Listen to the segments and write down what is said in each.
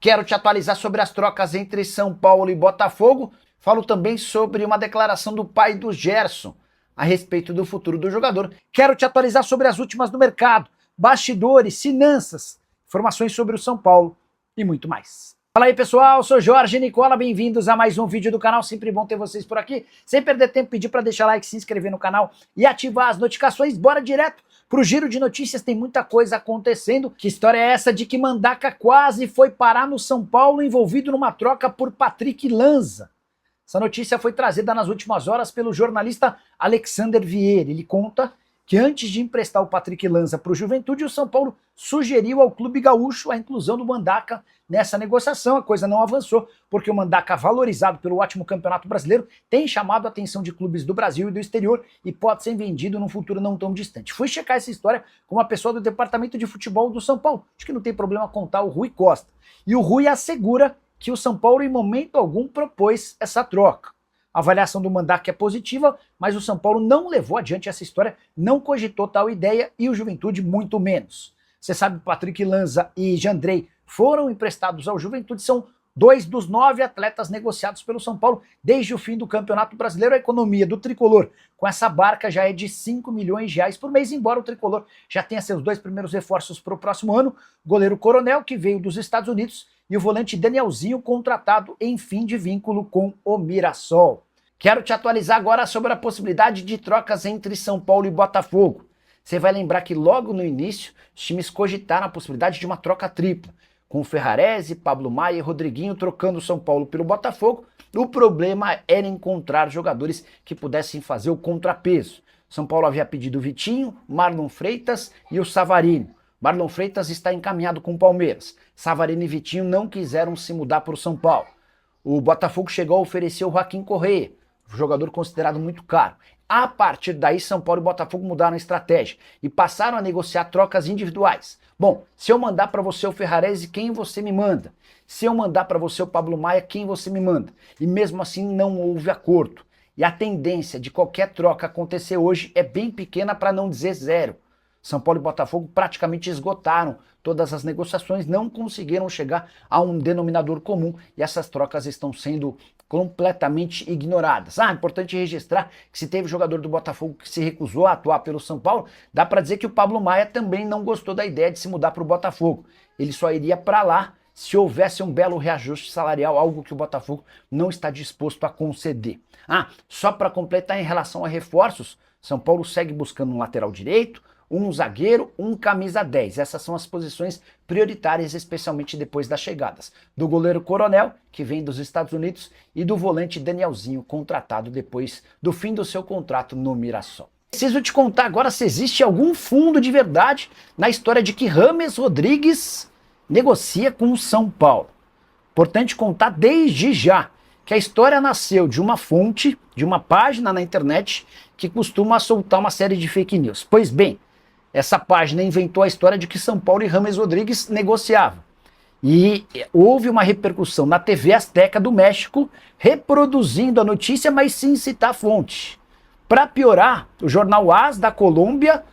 Quero te atualizar sobre as trocas entre São Paulo e Botafogo. Falo também sobre uma declaração do pai do Gerson a respeito do futuro do jogador. Quero te atualizar sobre as últimas do mercado, bastidores, finanças, informações sobre o São Paulo e muito mais. Fala aí, pessoal, sou Jorge Nicola, bem-vindos a mais um vídeo do canal, sempre bom ter vocês por aqui. Sem perder tempo, pedir para deixar like, se inscrever no canal e ativar as notificações. Bora direto pro giro de notícias, tem muita coisa acontecendo. Que história é essa de que Mandaca quase foi parar no São Paulo envolvido numa troca por Patrick Lanza? Essa notícia foi trazida nas últimas horas pelo jornalista Alexander Vieira. Ele conta que antes de emprestar o Patrick Lanza para o Juventude, o São Paulo sugeriu ao clube gaúcho a inclusão do Mandaca nessa negociação. A coisa não avançou, porque o Mandaca, valorizado pelo ótimo Campeonato Brasileiro, tem chamado a atenção de clubes do Brasil e do exterior e pode ser vendido num futuro não tão distante. Fui checar essa história com uma pessoa do departamento de futebol do São Paulo. Acho que não tem problema contar, o Rui Costa. E o Rui assegura que o São Paulo em momento algum propôs essa troca. A avaliação do Mandaca é positiva, mas o São Paulo não levou adiante essa história, não cogitou tal ideia e o Juventude muito menos. Você sabe que Patrick Lanza e Jandrei foram emprestados ao Juventude, são 2 dos 9 atletas negociados pelo São Paulo desde o fim do Campeonato Brasileiro. A economia do Tricolor com essa barca já é de 5 milhões de reais por mês, embora o Tricolor já tenha seus 2 primeiros reforços para o próximo ano, o goleiro Coronel, que veio dos Estados Unidos, e o volante Danielzinho, contratado em fim de vínculo com o Mirassol. Quero te atualizar agora sobre a possibilidade de trocas entre São Paulo e Botafogo. Você vai lembrar que logo no início, os times cogitaram a possibilidade de uma troca tripla, com Ferrarese, Pablo Maia e Rodriguinho trocando o São Paulo pelo Botafogo. O problema era encontrar jogadores que pudessem fazer o contrapeso. São Paulo havia pedido o Vitinho, Marlon Freitas e o Savarino. Marlon Freitas está encaminhado com o Palmeiras. Savarino e Vitinho não quiseram se mudar para o São Paulo. O Botafogo chegou a oferecer o Joaquim Correa, jogador considerado muito caro. A partir daí, São Paulo e Botafogo mudaram a estratégia e passaram a negociar trocas individuais. Bom, se eu mandar para você o Ferrarese, quem você me manda? Se eu mandar para você o Pablo Maia, quem você me manda? E mesmo assim não houve acordo. E a tendência de qualquer troca acontecer hoje é bem pequena, para não dizer zero. São Paulo e Botafogo praticamente esgotaram todas as negociações, não conseguiram chegar a um denominador comum e essas trocas estão sendo completamente ignoradas. Importante registrar que se teve jogador do Botafogo que se recusou a atuar pelo São Paulo, dá para dizer que o Pablo Maia também não gostou da ideia de se mudar para o Botafogo. Ele só iria para lá se houvesse um belo reajuste salarial, algo que o Botafogo não está disposto a conceder. Só para completar em relação a reforços, São Paulo segue buscando um lateral direito, um zagueiro, um camisa 10. Essas são as posições prioritárias, especialmente depois das chegadas do goleiro Coronel, que vem dos Estados Unidos, e do volante Danielzinho, contratado depois do fim do seu contrato no Mirassol. Preciso te contar agora se existe algum fundo de verdade na história de que James Rodrigues negocia com o São Paulo. Importante contar desde já que a história nasceu de uma fonte, de uma página na internet que costuma soltar uma série de fake news. Pois bem, essa página inventou a história de que São Paulo e James Rodrigues negociavam. E houve uma repercussão na TV Azteca do México, reproduzindo a notícia, mas sem citar a fonte. Para piorar, o jornal AS da Colômbia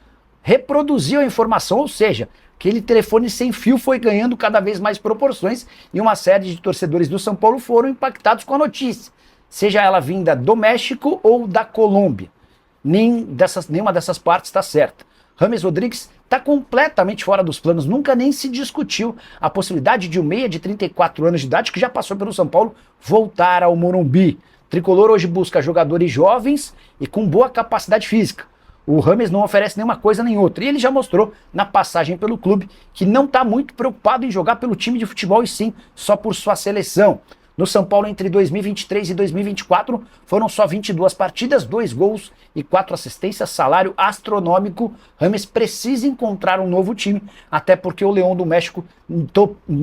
reproduziu a informação, ou seja, aquele telefone sem fio foi ganhando cada vez mais proporções e uma série de torcedores do São Paulo foram impactados com a notícia, seja ela vinda do México ou da Colômbia. Nenhuma dessas partes está certa. James Rodrigues está completamente fora dos planos, nunca nem se discutiu a possibilidade de um meia de 34 anos de idade, que já passou pelo São Paulo, voltar ao Morumbi. O Tricolor hoje busca jogadores jovens e com boa capacidade física. O James não oferece nenhuma coisa nem outra, e ele já mostrou na passagem pelo clube que não está muito preocupado em jogar pelo time de futebol e sim só por sua seleção. No São Paulo, entre 2023 e 2024, foram só 22 partidas, 2 gols e 4 assistências, salário astronômico. James precisa encontrar um novo time, até porque o Leão do México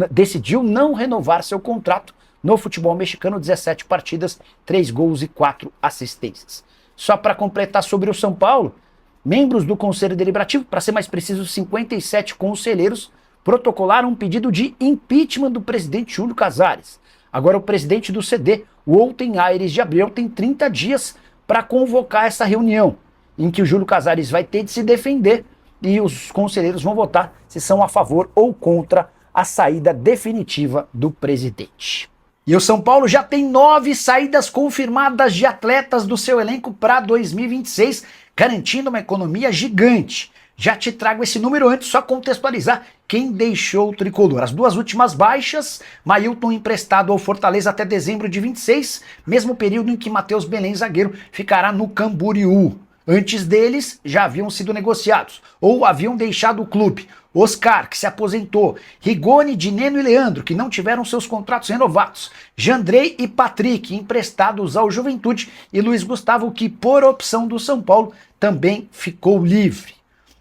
decidiu não renovar seu contrato no futebol mexicano, 17 partidas, 3 gols e 4 assistências. Só para completar sobre o São Paulo, membros do Conselho Deliberativo, para ser mais preciso, 57 conselheiros, protocolaram um pedido de impeachment do presidente Júlio Casares. Agora o presidente do CD, o Olten Aires de Abreu, tem 30 dias para convocar essa reunião, em que o Júlio Casares vai ter de se defender e os conselheiros vão votar se são a favor ou contra a saída definitiva do presidente. E o São Paulo já tem 9 saídas confirmadas de atletas do seu elenco para 2026, garantindo uma economia gigante. Já te trago esse número antes, só contextualizar quem deixou o tricolor. As duas últimas baixas, Mailton emprestado ao Fortaleza até dezembro de 26, mesmo período em que Matheus Belém, zagueiro, ficará no Camboriú. Antes deles, já haviam sido negociados, ou haviam deixado o clube. Oscar, que se aposentou, Rigoni, Dineno e Leandro, que não tiveram seus contratos renovados, Jandrei e Patrick, emprestados ao Juventude, e Luiz Gustavo, que por opção do São Paulo, também ficou livre.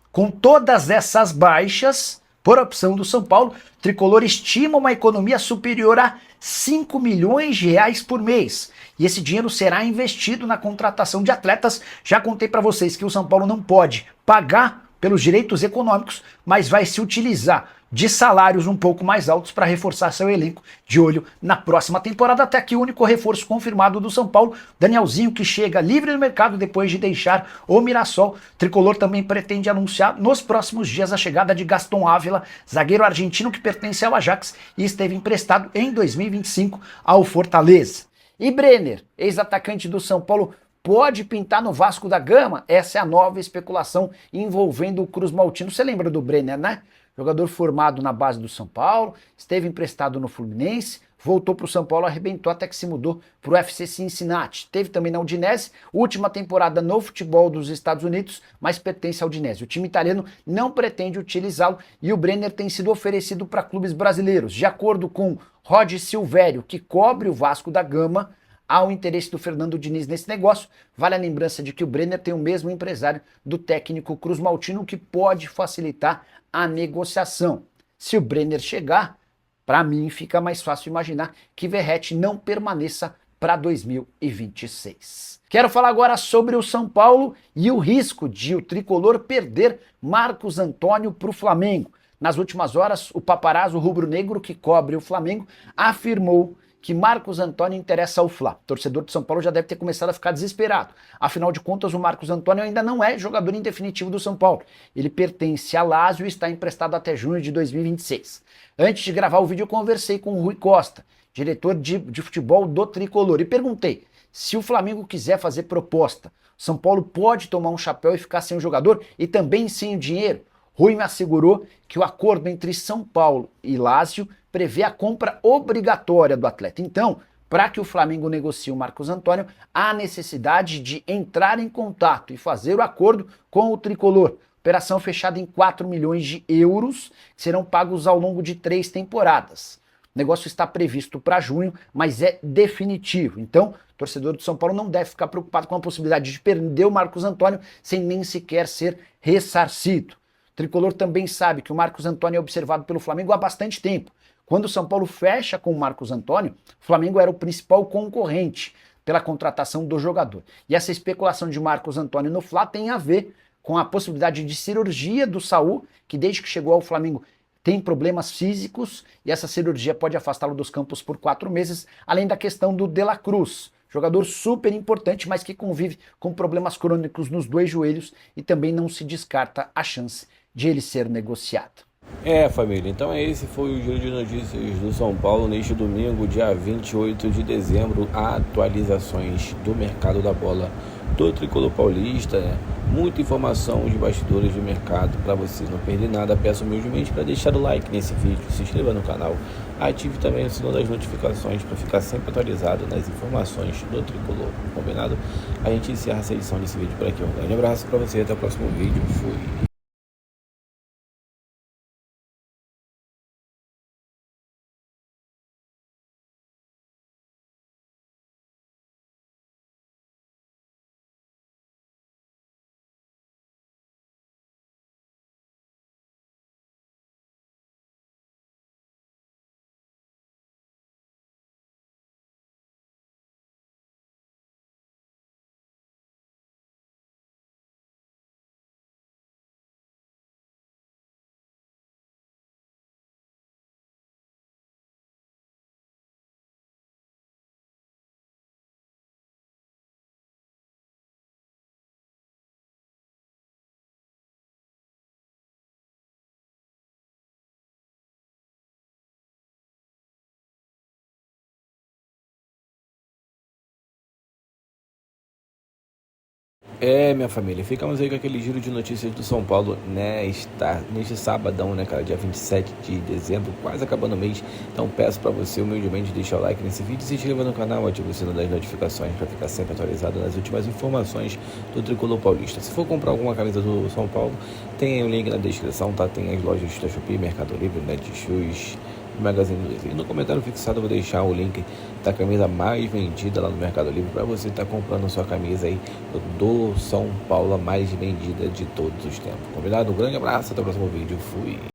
Com todas essas baixas, por opção do São Paulo, o tricolor estima uma economia superior a 5 milhões de reais por mês. E esse dinheiro será investido na contratação de atletas. Já contei para vocês que o São Paulo não pode pagar pelos direitos econômicos, mas vai se utilizar de salários um pouco mais altos para reforçar seu elenco, de olho na próxima temporada. Até aqui o único reforço confirmado do São Paulo, Danielzinho, que chega livre no mercado depois de deixar o Mirassol. O tricolor também pretende anunciar nos próximos dias a chegada de Gaston Ávila, zagueiro argentino que pertence ao Ajax e esteve emprestado em 2025 ao Fortaleza. E Brenner, ex-atacante do São Paulo, pode pintar no Vasco da Gama? Essa é a nova especulação envolvendo o Cruz Maltino. Você lembra do Brenner, né? Jogador formado na base do São Paulo, esteve emprestado no Fluminense, voltou para o São Paulo, arrebentou até que se mudou para o FC Cincinnati. Teve também na Udinese, última temporada no futebol dos Estados Unidos, mas pertence à Udinese. O time italiano não pretende utilizá-lo e o Brenner tem sido oferecido para clubes brasileiros. De acordo com Rod Silvério, que cobre o Vasco da Gama, há o interesse do Fernando Diniz nesse negócio. Vale a lembrança de que o Brenner tem o mesmo empresário do técnico Cruz Maltino, o que pode facilitar a negociação. Se o Brenner chegar, para mim fica mais fácil imaginar que Verratti não permaneça para 2026. Quero falar agora sobre o São Paulo e o risco de o tricolor perder Marcos Antônio para o Flamengo. Nas últimas horas, o paparazzo rubro-negro que cobre o Flamengo afirmou que Marcos Antônio interessa ao Fla. O torcedor de São Paulo já deve ter começado a ficar desesperado. Afinal de contas, o Marcos Antônio ainda não é jogador em definitivo do São Paulo. Ele pertence a Lazio e está emprestado até junho de 2026. Antes de gravar o vídeo, eu conversei com o Rui Costa, diretor de futebol do Tricolor, e perguntei se o Flamengo quiser fazer proposta, São Paulo pode tomar um chapéu e ficar sem o jogador e também sem o dinheiro. Rui me assegurou que o acordo entre São Paulo e Lazio prevê a compra obrigatória do atleta. Então, para que o Flamengo negocie o Marcos Antônio, há necessidade de entrar em contato e fazer o acordo com o tricolor. Operação fechada em 4 milhões de euros, que serão pagos ao longo de 3 temporadas. O negócio está previsto para junho, mas é definitivo. Então, o torcedor do São Paulo não deve ficar preocupado com a possibilidade de perder o Marcos Antônio sem nem sequer ser ressarcido. O tricolor também sabe que o Marcos Antônio é observado pelo Flamengo há bastante tempo. Quando o São Paulo fecha com o Marcos Antônio, o Flamengo era o principal concorrente pela contratação do jogador. E essa especulação de Marcos Antônio no Fla tem a ver com a possibilidade de cirurgia do Saul, que desde que chegou ao Flamengo tem problemas físicos e essa cirurgia pode afastá-lo dos campos por 4 meses, além da questão do De La Cruz, jogador super importante, mas que convive com problemas crônicos nos 2 joelhos e também não se descarta a chance de ele ser negociado. Família, então esse foi o Giro de Notícias do São Paulo neste domingo, dia 28 de dezembro, atualizações do mercado da bola do Tricolor Paulista, muita informação de bastidores do mercado para você não perder nada. Peço humildemente para deixar o like nesse vídeo, se inscreva no canal, ative também o sino das notificações para ficar sempre atualizado nas informações do Tricolor, combinado? A gente encerra essa edição desse vídeo por aqui, um grande abraço para você, até o próximo vídeo, fui! Minha família, ficamos aí com aquele giro de notícias do São Paulo neste sabadão, né, cara, dia 27 de dezembro, quase acabando o mês. Então peço para você humildemente deixar o like nesse vídeo, se inscreva no canal, ative o sino das notificações para ficar sempre atualizado nas últimas informações do Tricolor Paulista. Se for comprar alguma camisa do São Paulo, tem aí o link na descrição, tá? Tem as lojas da Shopee, Mercado Livre, Netshoes, Magazine Luiza. E no comentário fixado eu vou deixar o link da camisa mais vendida lá no Mercado Livre para você estar comprando a sua camisa aí do São Paulo, a mais vendida de todos os tempos. Combinado? Um grande abraço, até o próximo vídeo. Fui!